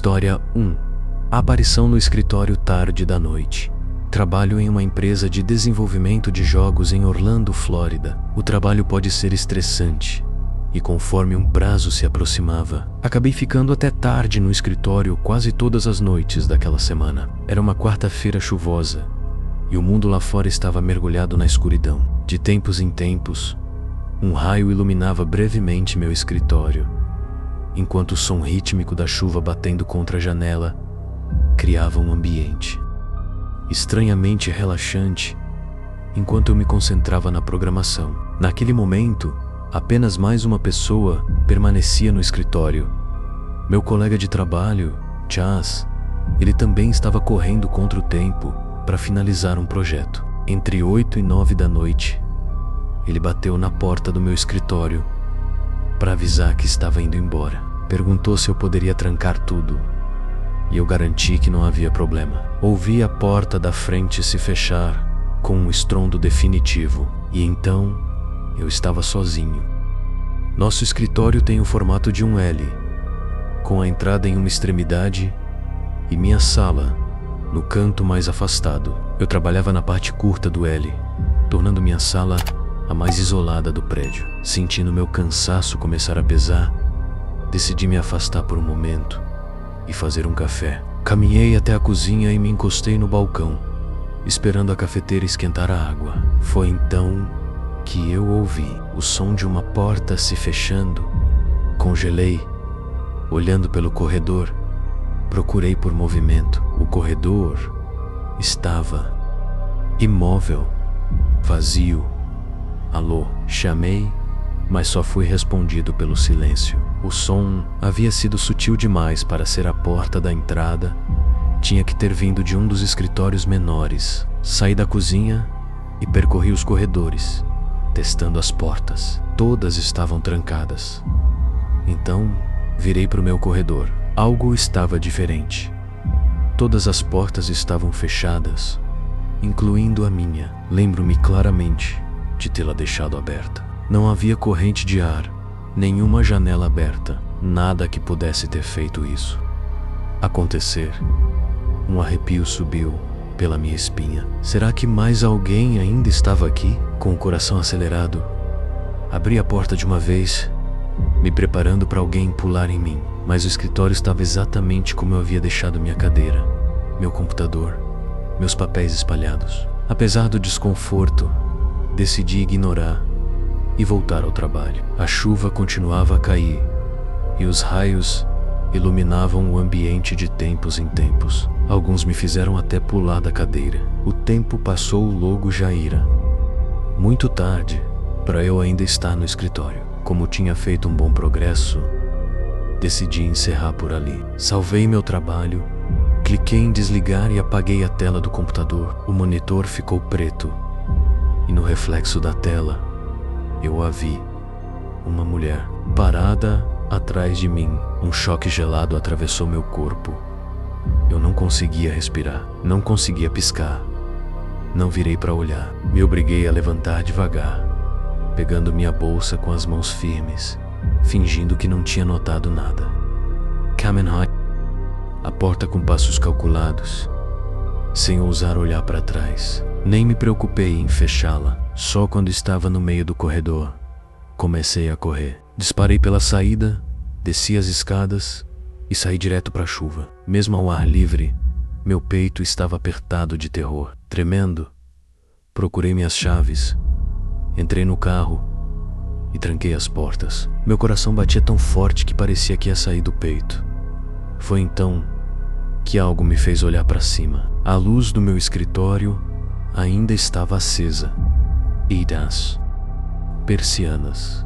História 1. A aparição no escritório tarde da noite. Trabalho em uma empresa de desenvolvimento de jogos em Orlando, Flórida. O trabalho pode ser estressante, e conforme um prazo se aproximava, acabei ficando até tarde no escritório quase todas as noites daquela semana. Era uma quarta-feira chuvosa, e o mundo lá fora estava mergulhado na escuridão. De tempos em tempos, um raio iluminava brevemente meu escritório, enquanto o som rítmico da chuva batendo contra a janela criava um ambiente estranhamente relaxante enquanto eu me concentrava na programação. Naquele momento, apenas mais uma pessoa permanecia no escritório. Meu colega de trabalho, Chas. Ele também estava correndo contra o tempo para finalizar um projeto. Entre 8 e 9 da noite, ele bateu na porta do meu escritório para avisar que estava indo embora. Perguntou se eu poderia trancar tudo, e eu garanti que não havia problema. Ouvi a porta da frente se fechar com um estrondo definitivo, e então eu estava sozinho. Nosso escritório tem o formato de um L, com a entrada em uma extremidade e minha sala no canto mais afastado. Eu trabalhava na parte curta do L, tornando minha sala a mais isolada do prédio. Sentindo meu cansaço começar a pesar, decidi me afastar por um momento e fazer um café. Caminhei até a cozinha e me encostei no balcão, esperando a cafeteira esquentar a água. Foi então que eu ouvi o som de uma porta se fechando. Congelei, olhando pelo corredor. Procurei por movimento. O corredor estava imóvel, vazio. Alô, chamei, mas só fui respondido pelo silêncio. O som havia sido sutil demais para ser a porta da entrada. Tinha que ter vindo de um dos escritórios menores. Saí da cozinha e percorri os corredores, testando as portas. Todas estavam trancadas. Então, virei para o meu corredor. Algo estava diferente. Todas as portas estavam fechadas, incluindo a minha. Lembro-me claramente de tê-la deixado aberta. Não havia corrente de ar, nenhuma janela aberta, nada que pudesse ter feito isso acontecer. Um arrepio subiu pela minha espinha. Será que mais alguém ainda estava aqui? Com o coração acelerado, abri a porta de uma vez, me preparando para alguém pular em mim. Mas o escritório estava exatamente como eu havia deixado minha cadeira, meu computador, meus papéis espalhados. Apesar do desconforto, decidi ignorar e voltar ao trabalho. A chuva continuava a cair e os raios iluminavam o ambiente de tempos em tempos. Alguns me fizeram até pular da cadeira. O tempo passou logo já ira. Muito tarde para eu ainda estar no escritório. Como tinha feito um bom progresso, decidi encerrar por ali. Salvei meu trabalho, cliquei em desligar e apaguei a tela do computador. O monitor ficou preto e no reflexo da tela eu a vi. Uma mulher parada atrás de mim. Um choque gelado atravessou meu corpo. Eu não conseguia respirar, não conseguia piscar. Não virei para olhar. Me obriguei a levantar devagar, pegando minha bolsa com as mãos firmes, fingindo que não tinha notado nada. Caminhei a porta com passos calculados, sem ousar olhar para trás. Nem me preocupei em fechá-la. Só quando estava no meio do corredor, comecei a correr. Disparei pela saída, desci as escadas e saí direto para a chuva. Mesmo ao ar livre, meu peito estava apertado de terror. Tremendo, procurei minhas chaves, entrei no carro e tranquei as portas. Meu coração batia tão forte que parecia que ia sair do peito. Foi então que algo me fez olhar para cima. A luz do meu escritório ainda estava acesa e das persianas.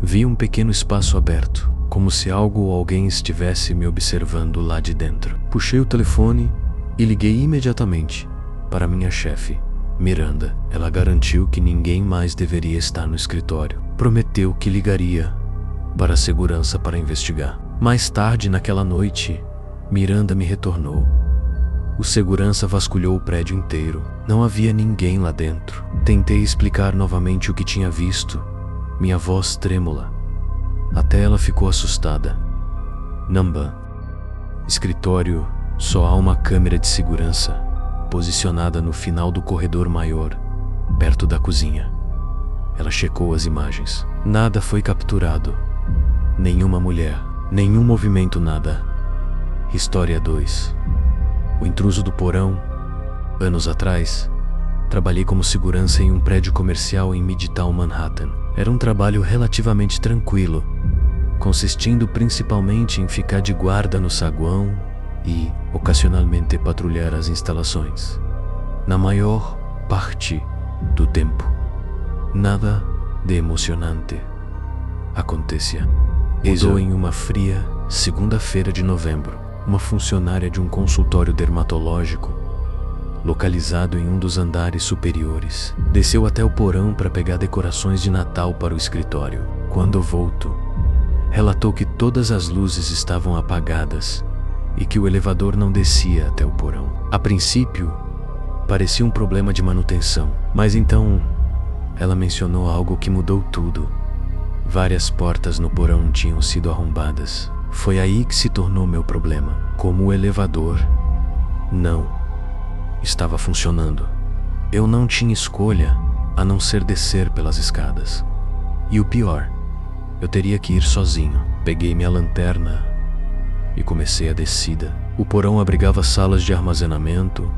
Vi um pequeno espaço aberto, como se algo ou alguém estivesse me observando lá de dentro. Puxei o telefone e liguei imediatamente para minha chefe, Miranda. Ela garantiu que ninguém mais deveria estar no escritório. Prometeu que ligaria para a segurança para investigar. Mais tarde naquela noite, Miranda me retornou. O segurança vasculhou o prédio inteiro. Não havia ninguém lá dentro. Tentei explicar novamente o que tinha visto, minha voz trêmula. Até ela ficou assustada. Namba, Escritório, só há uma câmera de segurança, posicionada no final do corredor maior, perto da cozinha. Ela checou as imagens. Nada foi capturado. Nenhuma mulher, nenhum movimento, nada. História 2. O intruso do porão. Anos atrás, trabalhei como segurança em um prédio comercial em Midtown Manhattan. Era um trabalho relativamente tranquilo, consistindo principalmente em ficar de guarda no saguão e, ocasionalmente, patrulhar as instalações. Na maior parte do tempo, nada de emocionante acontecia. Mudou em uma fria segunda-feira de novembro. Uma funcionária de um consultório dermatológico, localizado em um dos andares superiores, desceu até o porão para pegar decorações de Natal para o escritório. Quando voltou, relatou que todas as luzes estavam apagadas e que o elevador não descia até o porão. A princípio, parecia um problema de manutenção, mas então ela mencionou algo que mudou tudo. Várias portas no porão tinham sido arrombadas. Foi aí que se tornou meu problema. Como o elevador não estava funcionando, eu não tinha escolha a não ser descer pelas escadas. E o pior, eu teria que ir sozinho. Peguei minha lanterna e comecei a descida. O porão abrigava salas de armazenamento,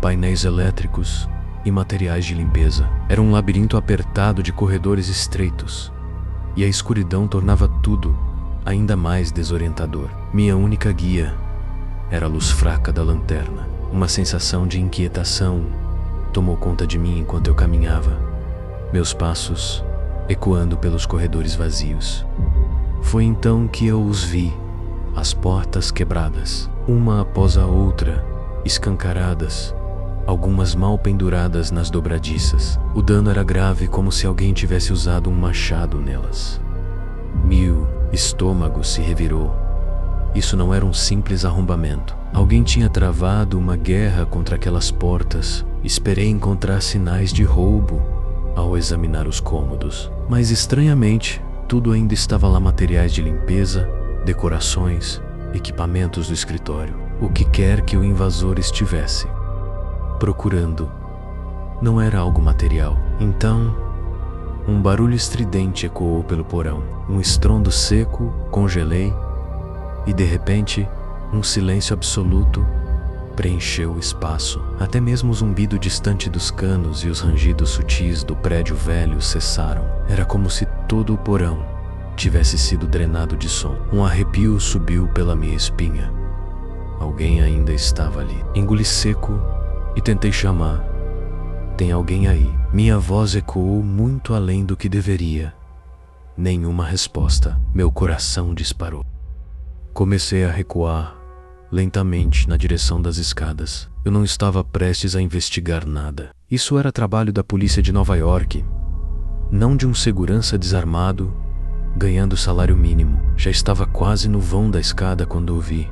painéis elétricos e materiais de limpeza. Era um labirinto apertado de corredores estreitos, e a escuridão tornava tudo ainda mais desorientador. Minha única guia era a luz fraca da lanterna. Uma sensação de inquietação tomou conta de mim enquanto eu caminhava, meus passos ecoando pelos corredores vazios. Foi então que eu os vi, as portas quebradas, uma após a outra, escancaradas, algumas mal penduradas nas dobradiças. O dano era grave, como se alguém tivesse usado um machado nelas. Meu estômago se revirou. Isso não era um simples arrombamento. Alguém tinha travado uma guerra contra aquelas portas. Esperei encontrar sinais de roubo ao examinar os cômodos, mas estranhamente, tudo ainda estava lá: materiais de limpeza, decorações, equipamentos do escritório. O que quer que o invasor estivesse procurando não era algo material. Então, um barulho estridente ecoou pelo porão. Um estrondo seco, congelei, e de repente, um silêncio absoluto preencheu o espaço. Até mesmo o zumbido distante dos canos e os rangidos sutis do prédio velho cessaram. Era como se todo o porão tivesse sido drenado de som. Um arrepio subiu pela minha espinha. Alguém ainda estava ali. Engoli seco e tentei chamar. Tem alguém aí? Minha voz ecoou muito além do que deveria. Nenhuma resposta. Meu coração disparou. Comecei a recuar lentamente na direção das escadas. Eu não estava prestes a investigar nada. Isso era trabalho da polícia de Nova York, não de um segurança desarmado ganhando salário mínimo. Já estava quase no vão da escada quando ouvi.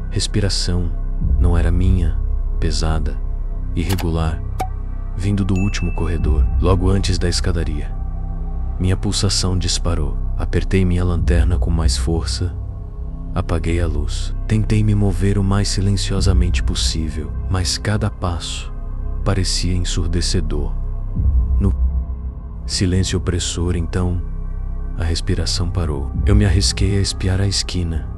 Respiração não era minha, pesada, irregular, vindo do último corredor, logo antes da escadaria. Minha pulsação disparou. Apertei minha lanterna com mais força. Apaguei a luz. Tentei me mover o mais silenciosamente possível, mas cada passo parecia ensurdecedor. No silêncio opressor, então, a respiração parou. Eu me arrisquei a espiar a esquina,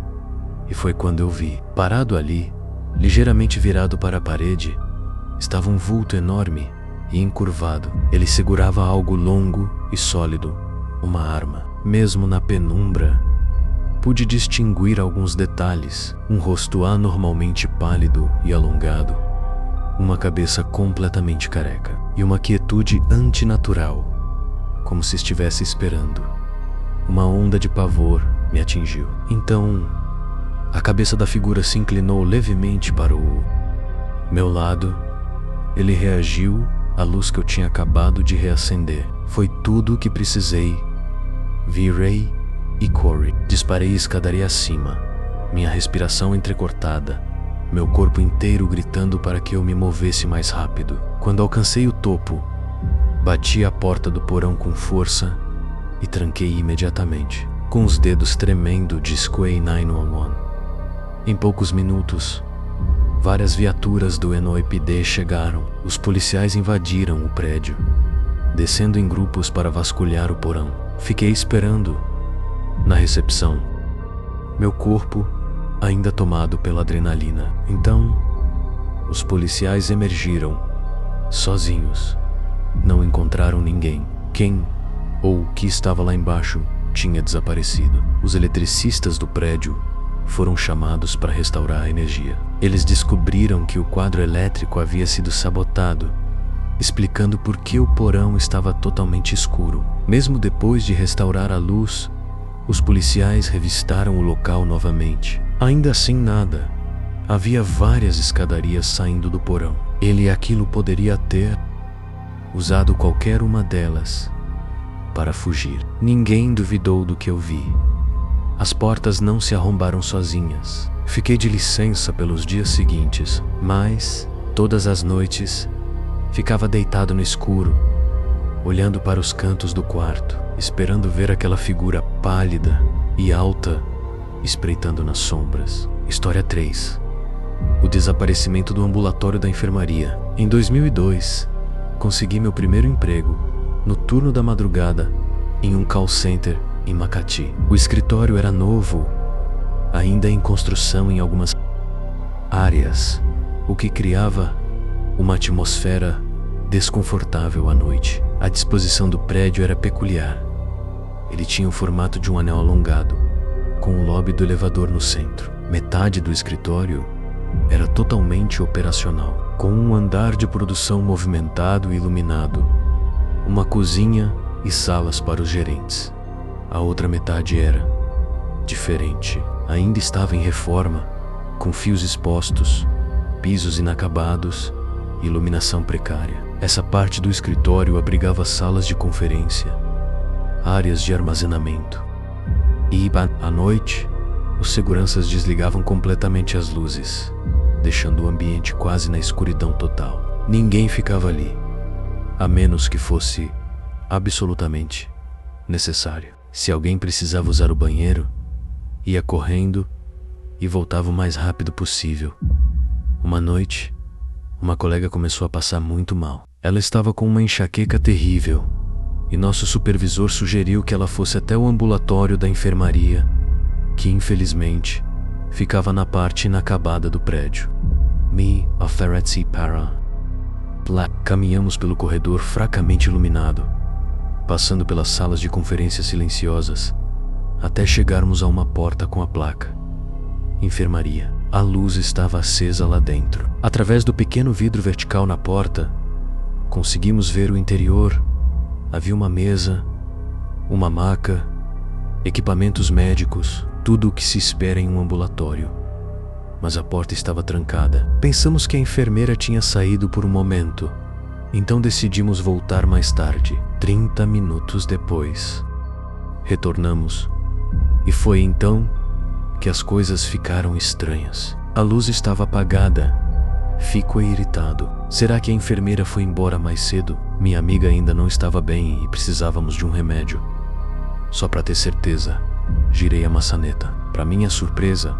e foi quando eu vi. Parado ali, ligeiramente virado para a parede, estava um vulto enorme e encurvado. Ele segurava algo longo e sólido, uma arma. Mesmo na penumbra, pude distinguir alguns detalhes: um rosto anormalmente pálido e alongado, uma cabeça completamente careca e uma quietude antinatural, como se estivesse esperando. Uma onda de pavor me atingiu. Então, a cabeça da figura se inclinou levemente para o meu lado. Ele reagiu à luz que eu tinha acabado de reacender. Foi tudo o que precisei. Vi Ray e Corey. Disparei a escadaria acima, minha respiração entrecortada, meu corpo inteiro gritando para que eu me movesse mais rápido. Quando alcancei o topo, bati a porta do porão com força e tranquei imediatamente. Com os dedos tremendo, disquei 911. Em poucos minutos, várias viaturas do NYPD chegaram. Os policiais invadiram o prédio, descendo em grupos para vasculhar o porão. Fiquei esperando na recepção, meu corpo ainda tomado pela adrenalina. Então, os policiais emergiram, sozinhos. Não encontraram ninguém. Quem ou o que estava lá embaixo tinha desaparecido. Os eletricistas do prédio foram chamados para restaurar a energia. Eles descobriram que o quadro elétrico havia sido sabotado, explicando por que o porão estava totalmente escuro. Mesmo depois de restaurar a luz, os policiais revistaram o local novamente. Ainda assim nada. Havia várias escadarias saindo do porão. Aquilo poderia ter usado qualquer uma delas para fugir. Ninguém duvidou do que eu vi. As portas não se arrombaram sozinhas. Fiquei de licença pelos dias seguintes, mas todas as noites ficava deitado no escuro, olhando para os cantos do quarto, esperando ver aquela figura pálida e alta espreitando nas sombras. História 3. O desaparecimento do ambulatório da enfermaria. Em 2002, consegui meu primeiro emprego, no turno da madrugada, em um call center em Makati. O escritório era novo, ainda em construção em algumas áreas, o que criava uma atmosfera desconfortável à noite. A disposição do prédio era peculiar. Ele tinha o formato de um anel alongado, com o lobby do elevador no centro. Metade do escritório era totalmente operacional, com um andar de produção movimentado e iluminado, uma cozinha e salas para os gerentes. A outra metade era diferente. Ainda estava em reforma, com fios expostos, pisos inacabados e iluminação precária. Essa parte do escritório abrigava salas de conferência, áreas de armazenamento. E, à noite, os seguranças desligavam completamente as luzes, deixando o ambiente quase na escuridão total. Ninguém ficava ali, a menos que fosse absolutamente necessário. Se alguém precisava usar o banheiro, ia correndo e voltava o mais rápido possível. Uma noite, uma colega começou a passar muito mal. Ela estava com uma enxaqueca terrível, e nosso supervisor sugeriu que ela fosse até o ambulatório da enfermaria, que infelizmente ficava na parte inacabada do prédio. Me ofereci para. Caminhamos pelo corredor fracamente iluminado, passando pelas salas de conferência silenciosas, até chegarmos a uma porta com a placa enfermaria. A luz estava acesa lá dentro. Através do pequeno vidro vertical na porta, conseguimos ver o interior. Havia uma mesa, uma maca, equipamentos médicos, tudo o que se espera em um ambulatório. Mas a porta estava trancada. Pensamos que a enfermeira tinha saído por um momento, então decidimos voltar mais tarde. 30 minutos depois, retornamos, e foi então que as coisas ficaram estranhas. A luz estava apagada. Fico irritado. Será que a enfermeira foi embora mais cedo? Minha amiga ainda não estava bem e precisávamos de um remédio. Só para ter certeza, girei a maçaneta. Para minha surpresa,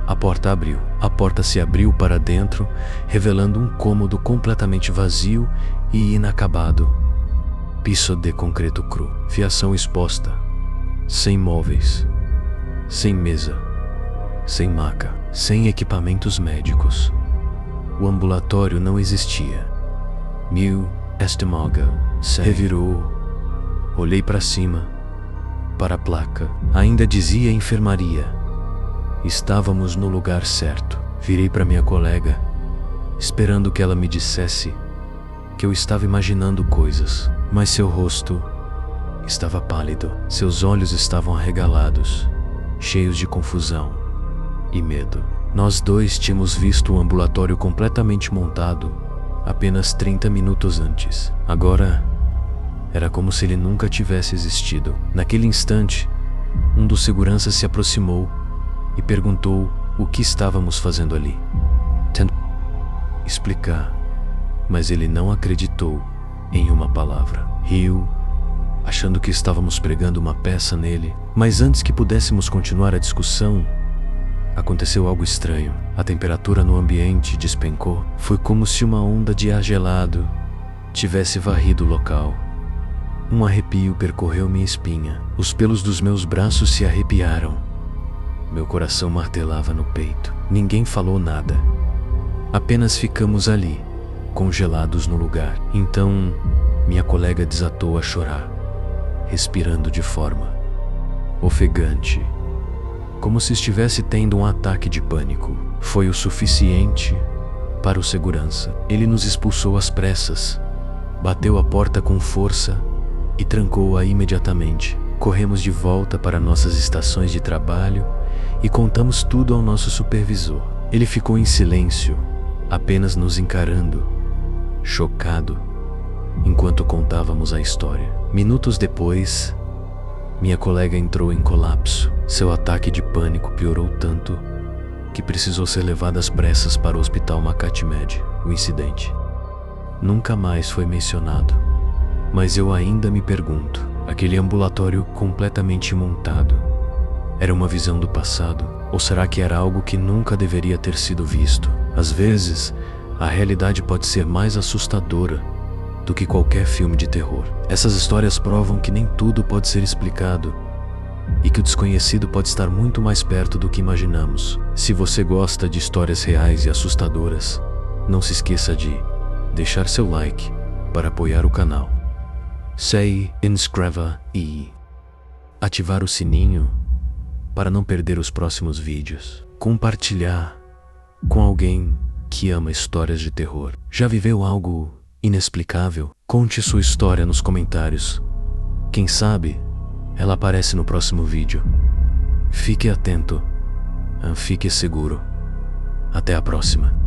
a porta abriu. A porta se abriu para dentro, revelando um cômodo completamente vazio e inacabado. Piso de concreto cru, fiação exposta, sem móveis, sem mesa, sem maca, sem equipamentos médicos. O ambulatório não existia. Meu estômago se revirou. Olhei para cima, para a placa. Ainda dizia enfermaria. Estávamos no lugar certo. Virei para minha colega, esperando que ela me dissesse que eu estava imaginando coisas, mas seu rosto estava pálido. Seus olhos estavam arregalados, cheios de confusão e medo. Nós dois tínhamos visto o ambulatório completamente montado apenas 30 minutos antes. Agora, era como se ele nunca tivesse existido. Naquele instante, um dos seguranças se aproximou e perguntou o que estávamos fazendo ali. Tentou explicar, mas ele não acreditou em uma palavra. Riu, achando que estávamos pregando uma peça nele. Mas antes que pudéssemos continuar a discussão, Aconteceu algo estranho. A temperatura no ambiente despencou. Foi como se uma onda de ar gelado tivesse varrido o local. Um arrepio percorreu minha espinha. Os pelos dos meus braços se arrepiaram. Meu coração martelava no peito. Ninguém falou nada. Apenas ficamos ali, congelados no lugar. Então, minha colega desatou a chorar, respirando de forma ofegante, como se estivesse tendo um ataque de pânico. Foi o suficiente para o segurança. Ele nos expulsou às pressas, bateu a porta com força e trancou-a imediatamente. Corremos de volta para nossas estações de trabalho e contamos tudo ao nosso supervisor. Ele ficou em silêncio, apenas nos encarando, chocado, enquanto contávamos a história. Minutos depois, minha colega entrou em colapso. Seu ataque de pânico piorou tanto que precisou ser levada às pressas para o hospital Makati Med. O incidente nunca mais foi mencionado, mas eu ainda me pergunto, aquele ambulatório completamente montado era uma visão do passado? Ou será que era algo que nunca deveria ter sido visto? Às vezes, a realidade pode ser mais assustadora do que qualquer filme de terror. Essas histórias provam que nem tudo pode ser explicado e que o desconhecido pode estar muito mais perto do que imaginamos. Se você gosta de histórias reais e assustadoras, não se esqueça de deixar seu like para apoiar o canal, se inscreva e ativar o sininho para não perder os próximos vídeos. Compartilhar com alguém que ama histórias de terror. Já viveu algo inexplicável? Conte sua história nos comentários. Quem sabe ela aparece no próximo vídeo. Fique atento, fique seguro. Até a próxima.